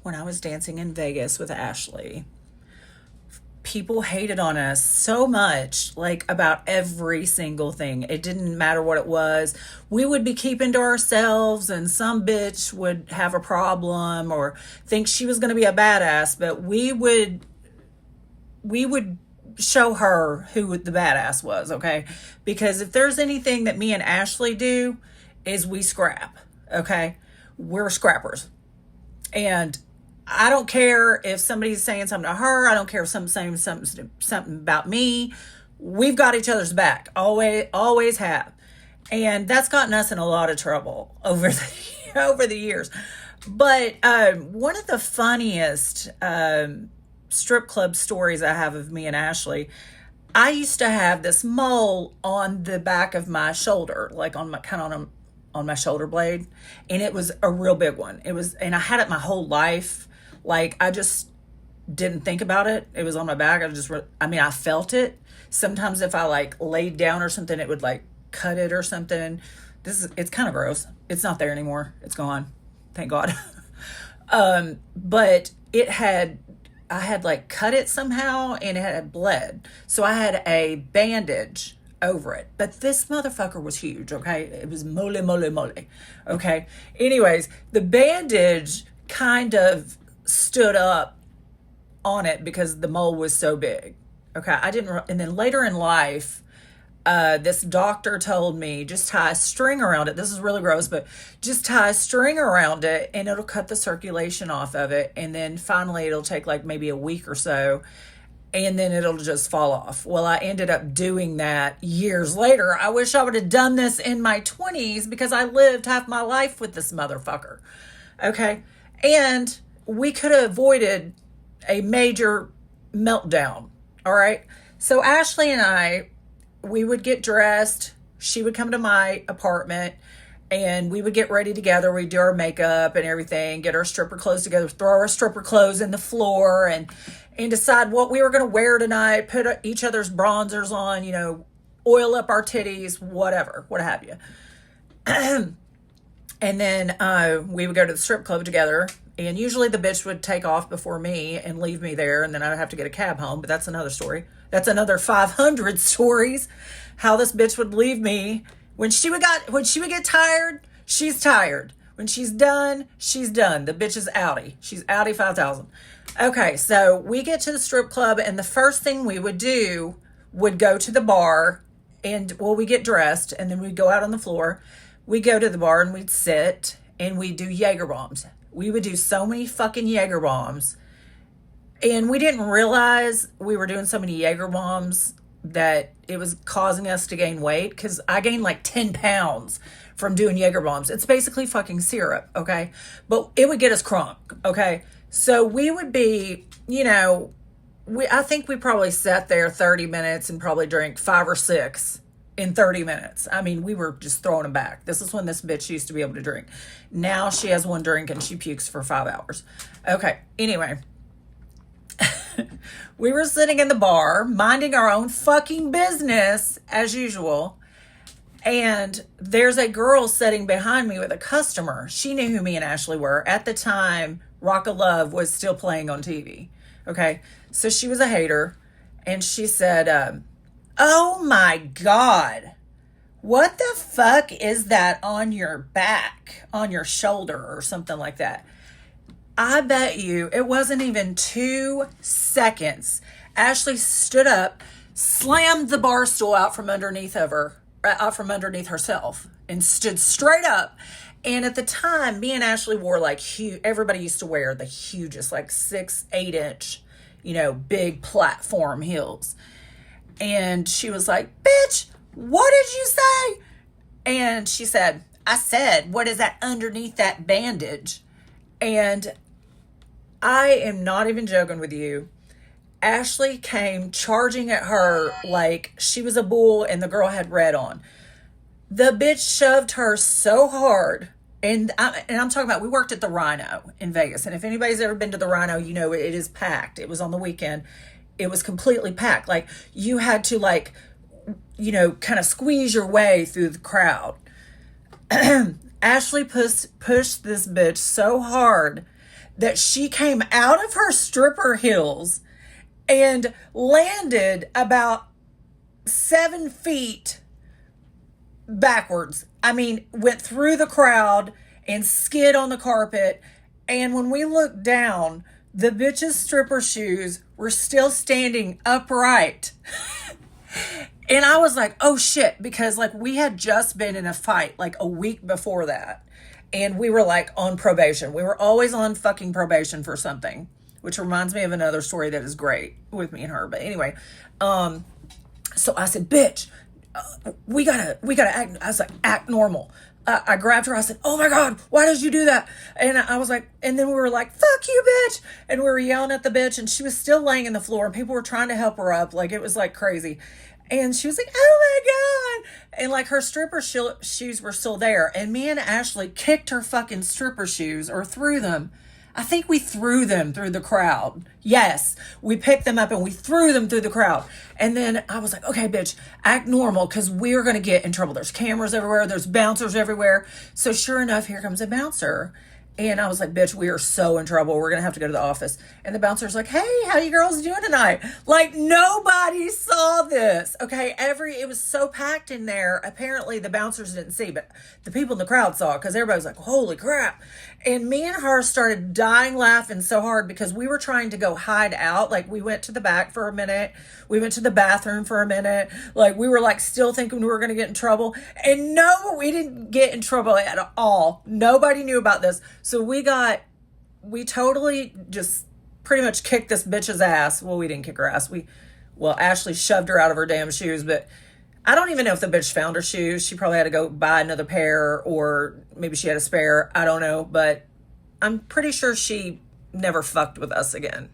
when I was dancing in Vegas with Ashley, people hated on us so much, like about every single thing. It didn't matter what it was. We would be keeping to ourselves, and some bitch would have a problem or think she was going to be a badass, but we would show her who the badass was, okay? Because if there's anything that me and Ashley do, is we scrap, okay? We're scrappers. And I don't care if somebody's saying something to her. I don't care if someone's saying something about me. We've got each other's back. Always have. And that's gotten us in a lot of trouble over over the years. But one of the funniest strip club stories I have of me and Ashley, I used to have this mole on the back of my shoulder, like on my kind of on my shoulder blade, and it was a real big one. It was, and I had it my whole life. Like, I just didn't think about it. It was on my back. I felt it. Sometimes if I like laid down or something, it would like cut it or something. It's kind of gross. It's not there anymore. It's gone. Thank God. But I had like cut it somehow and it had bled. So I had a bandage over it. But this motherfucker was huge, okay? It was mole, mole, mole. Okay. Anyways, the bandage kind of stood up on it because the mole was so big. Okay. And then later in life, this doctor told me just tie a string around it. This is really gross, but just tie a string around it and it'll cut the circulation off of it. And then finally it'll take like maybe a week or so and then it'll just fall off. Well, I ended up doing that years later. I wish I would have done this in my 20s because I lived half my life with this motherfucker. Okay. And we could have avoided a major meltdown. All right. So Ashley and I, we would get dressed. She would come to my apartment and we would get ready together. We'd do our makeup and everything, get our stripper clothes together, throw our stripper clothes in the floor and decide what we were going to wear tonight, put each other's bronzers on, oil up our titties, whatever, what have you. And then we would go to the strip club together. And usually the bitch would take off before me and leave me there. And then I'd have to get a cab home. But that's another story. That's another 500 stories. How this bitch would leave me. When she would get tired, she's tired. When she's done, she's done. The bitch is outie. She's outie 5,000. Okay, so we get to the strip club. And the first thing we would do would go to the bar. And, we get dressed. And then we'd go out on the floor. We'd go to the bar and we'd sit. And we'd do Jaeger bombs. We would do so many fucking Jaeger bombs. And we didn't realize we were doing so many Jaeger bombs that it was causing us to gain weight. Because I gained like 10 pounds from doing Jaeger bombs. It's basically fucking syrup, okay? But it would get us crunk, okay? So we would be, I think we probably sat there 30 minutes and probably drank 5 or 6 in 30 minutes. I mean, we were just throwing them back. This is when this bitch used to be able to drink. Now she has one drink and she pukes for 5 hours. Okay, anyway. We were sitting in the bar, minding our own fucking business, as usual. And there's a girl sitting behind me with a customer. She knew who me and Ashley were. At the time, Rock of Love was still playing on TV. Okay, so she was a hater. And she said, oh my God, what the fuck is that on your back, on your shoulder or something like that? I bet you it wasn't even 2 seconds. Ashley stood up, slammed the bar stool out from underneath herself and stood straight up. And at the time, me and Ashley wore like everybody used to wear the hugest, like 6-8 inch, big platform heels. And she was like, bitch, what did you say? And she said, I said, what is that underneath that bandage? And I am not even joking with you. Ashley came charging at her like she was a bull and the girl had red on. The bitch shoved her so hard. And I'm talking about, we worked at the Rhino in Vegas. And if anybody's ever been to the Rhino, it is packed. It was on the weekend. It was completely packed. Like, you had to kind of squeeze your way through the crowd. Ashley pushed this bitch so hard that she came out of her stripper heels and landed about 7 feet backwards. I mean, went through the crowd and skid on the carpet. And when we looked down, the bitch's stripper shoes were still standing upright. And I was like, oh shit, because like we had just been in a fight like a week before that. And we were like on probation. We were always on fucking probation for something, which reminds me of another story that is great with me and her. But anyway, so I said, bitch, we gotta act. I was like, act normal. I grabbed her. I said, oh my God, why did you do that? And I was like, and then we were like, fuck you, bitch. And we were yelling at the bitch, and she was still laying in the floor, and people were trying to help her up. Like, it was like crazy. And she was like, oh my God. And like her stripper shoes were still there. And me and Ashley kicked her fucking stripper shoes or threw them. I think we threw them through the crowd. Yes, we picked them up and we threw them through the crowd. And then I was like, okay, bitch, act normal because we're going to get in trouble. There's cameras everywhere. There's bouncers everywhere. So sure enough, here comes a bouncer. And I was like, bitch, we are so in trouble. We're going to have to go to the office. And the bouncer's like, hey, how you girls doing tonight? Like, nobody saw this. Okay, it was so packed in there. Apparently, the bouncers didn't see, but the people in the crowd saw it because everybody was like, holy crap. And me and her started dying laughing so hard because we were trying to go hide out. Like, we went to the back for a minute. We went to the bathroom for a minute. Like, we were like still thinking we were going to get in trouble. And no, we didn't get in trouble at all. Nobody knew about this. So we totally just pretty much kicked this bitch's ass. Well, we didn't kick her ass. Ashley shoved her out of her damn shoes, but I don't even know if the bitch found her shoes. She probably had to go buy another pair, or maybe she had a spare. I don't know, but I'm pretty sure she never fucked with us again.